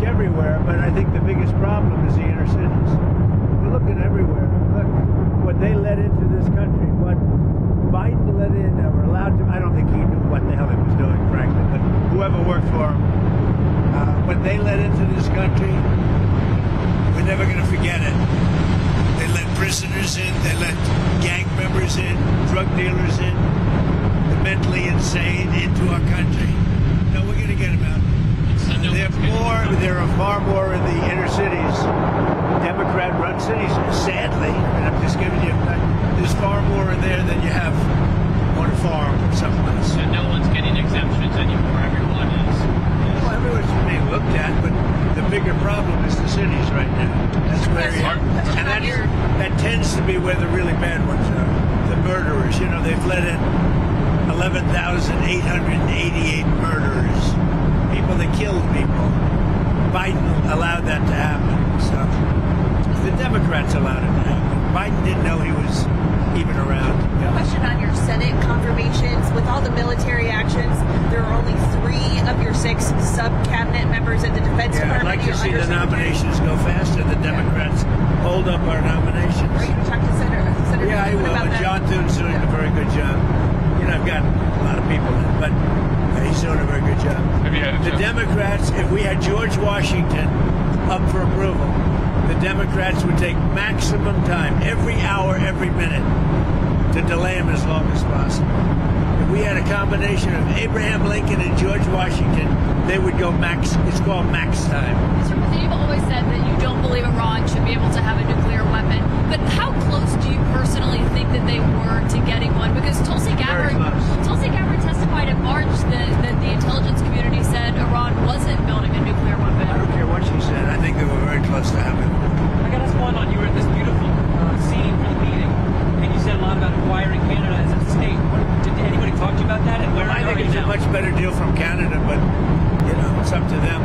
everywhere, but I think the biggest problem is the inner cities. You look at everywhere. Look what they let into this country. What Biden let in, that were allowed to. I don't think he knew what the hell he was doing, frankly. But whoever worked for him, what they let into this country, we're never going to forget it. They let prisoners in. They let gang members in, drug dealers in, the mentally insane into our country. No, we're going to get them out. There are far more in the inner cities, Democrat-run cities. Sadly, and I'm just giving you, there's far more in there than you have on a farm someplace. And no one's getting exemptions anymore. Everyone is. Well, everyone's being looked at, but the bigger problem is the cities right now. That's where and that tends to be where the really bad ones are. The murderers. You know, they've let in 11,888 murderers. People that killed people. Biden allowed that to happen. So the Democrats allowed it to happen. Biden didn't know he was even around. Question on your Senate confirmations. With all the military actions, there are only 3 of your 6 sub-cabinet members at the Defense Department. I'd like to see the nominations go faster. The Democrats hold up our nominations. Are you going to talk to Senator Yeah, I will. And John Thune's doing a very good job. You know, I've got a lot of people in, but he's doing a very good job. The Democrats, if we had George Washington up for approval, the Democrats would take maximum time, every hour, every minute, to delay him as long as possible. If we had a combination of Abraham Lincoln and George Washington, they would go max. It's called max time. Mr. President, you've always said that you don't believe Iran should be able to have a nuclear weapon. But how close do you personally think that they were to getting one? Because Tulsi Gabbard testified in March that the intelligence community said Iran wasn't building a nuclear weapon. I don't care what she said. I think they were very close to having one. I got to ask one on, you were at this beautiful scene for the meeting, and you said a lot about acquiring Canada as a state. Did anybody talk to you about that? And where I think it's a much better deal from Canada, but, you know, it's up to them.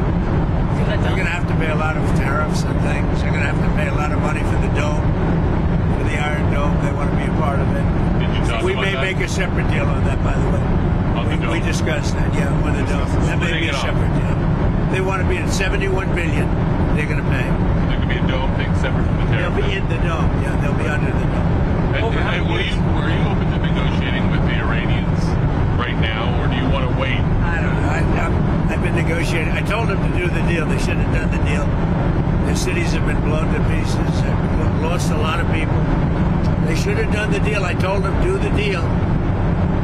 They're going to have to pay a lot of tariffs and things. They're going to have to pay a lot of money for the dome, for the Iron Dome. They want to be a part of it. We may make a separate deal on that, by the way. We discussed that, yeah, with the dome. That may be a separate deal. They want to be at $71 billion. They're going to pay. There could be a dome thing separate from the tariff. They'll be in the dome. Yeah, they'll be under the dome. And were you open to negotiating with the Iranians right now, or do you want to wait? I don't know. I've been negotiating. I told them to do the deal. They should have done the deal. Their cities have been blown to pieces. They've lost a lot of people. They should have done the deal. I told them do the deal.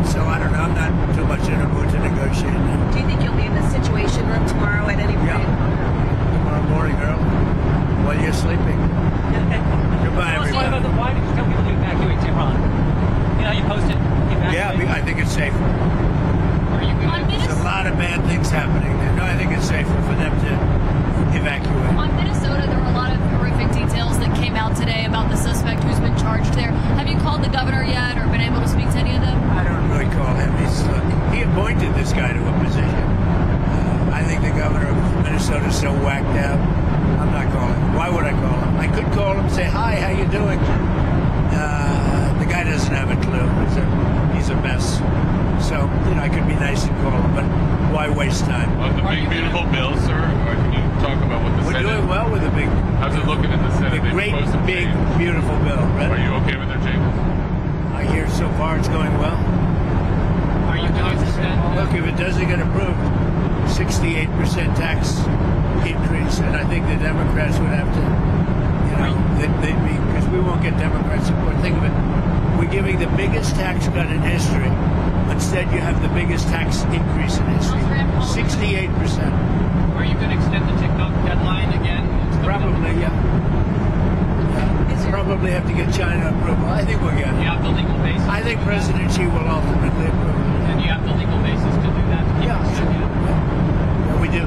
So I don't know. I'm not too much in a mood to negotiate now. Do you think you'll be in the Situation Room tomorrow at any point? Yeah. Tomorrow morning, girl, while you're sleeping. Goodbye, everybody. Why did you tell people to evacuate Tehran? You know, you posted evacuate. Yeah, I think it's safer. There's a lot of bad things happening there. No, I think it's safer for them to evacuate. On Minnesota, there were a lot of horrific details that came out today about the suspect who's been charged there. Have you called the governor yet or been able to speak to any of them? I don't really call him. He appointed this guy to a position. I think the governor of Minnesota is so whacked out. I'm not calling him. Why would I call him? I could call him and say, hi, how you doing? The guy doesn't have a clue. He's a mess. So, you know, I could be nice and call him, but why waste time? On the big, beautiful bill, sir, or can you talk about what the We're Senate... doing well with the big... How's it looking in the Senate? The great, big, beautiful bill. Right? Are you okay with their changes? I hear so far it's going well. Are you going to spend... Look, if it doesn't get approved, 68% tax increase, and I think the Democrats would have to, you know, they'd be, because we won't get Democrat support. Think of it. We're giving the biggest tax cut in history. Instead, you have the biggest tax increase in history. 68%. Are you going to extend the TikTok deadline again? Probably, yeah. Probably have to get China approval. I think we'll get it. You have the legal basis. I think President Xi will ultimately approve it. And you have the legal basis to do that. Yeah, sure. Yeah, we do.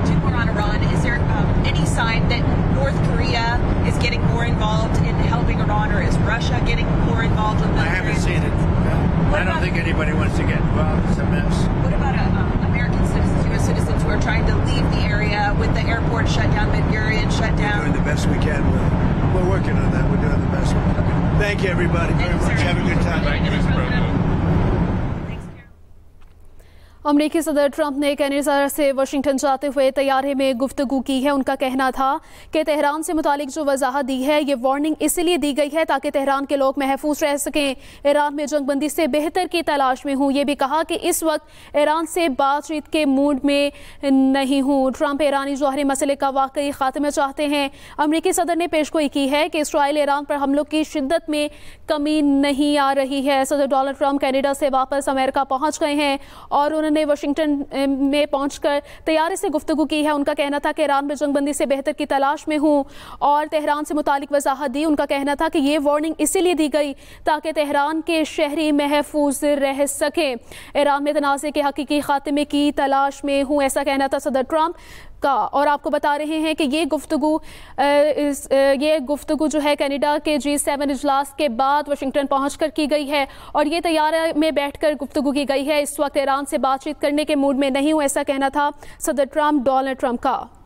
Two more on Iran. Is there any sign that North Korea is getting more involved in helping Iran, or is Russia getting more involved with military? I haven't seen it. I don't think anybody wants to get involved. It's a mess. What about American citizens, U.S. citizens who are trying to leave the area with the airport shut down, Ben Gurion shut down? We're doing the best we can with it. We're working on that. We're doing the best we can. Thank you, everybody, very much. Have a good time. Thank you, Mr. President. अमरीकी सदर Trump ने Canada से Washington जाते हुए तैयारे में गुफ्तगू की है। उनका कहना था कि तेहरान से मुतालिक जो वजाहत दी है ये वार्निंग इसलिए दी गई है ताकि तेहरान के लोग महफूज रह सकें। ईरान में जंगबंदी से बेहतर की तलाश में हूँ। ये भी कहा कि इस वक्त ईरान से बातचीत के मूड में नहीं हूँ। ट्रंप ईरानी जौहरी मसले का वाकई खात्मा चाहते हैं। अमरीकी सदर ने पेशगोई की है कि इसराइल ईरान पर हमलों की शिद्दत में कमी नहीं आ रही है। सदर डोनाल्ड ट्रंप कनाडा से वापस अमेरिका पहुँच गए हैं और उन्होंने वाशिंगटन में पहुंचकर तैयारी से गुफ्तगू की है। उनका कहना था कि ईरान में जंगबंदी से बेहतर की तलाश में हूं और तेहरान से मुतालिक वजाहत दी। उनका कहना था कि ये वार्निंग इसीलिए दी गई ताकि तेहरान के शहरी महफूज रह सके। ईरान में तनाज़े के हकीकी खात्मे की तलाश में हूं, ऐसा कहना था सदर ट्रंप का। और आपको बता रहे हैं कि ये गुफ्तगू जो है कनाडा के G7 इजलास के बाद वाशिंगटन पहुंचकर की गई है और ये तैयारी में बैठकर गुफ्तगू की गई है। इस वक्त ईरान से बातचीत करने के मूड में नहीं हूं, ऐसा कहना था सदर ट्रंप डोनाल्ड ट्रंप का।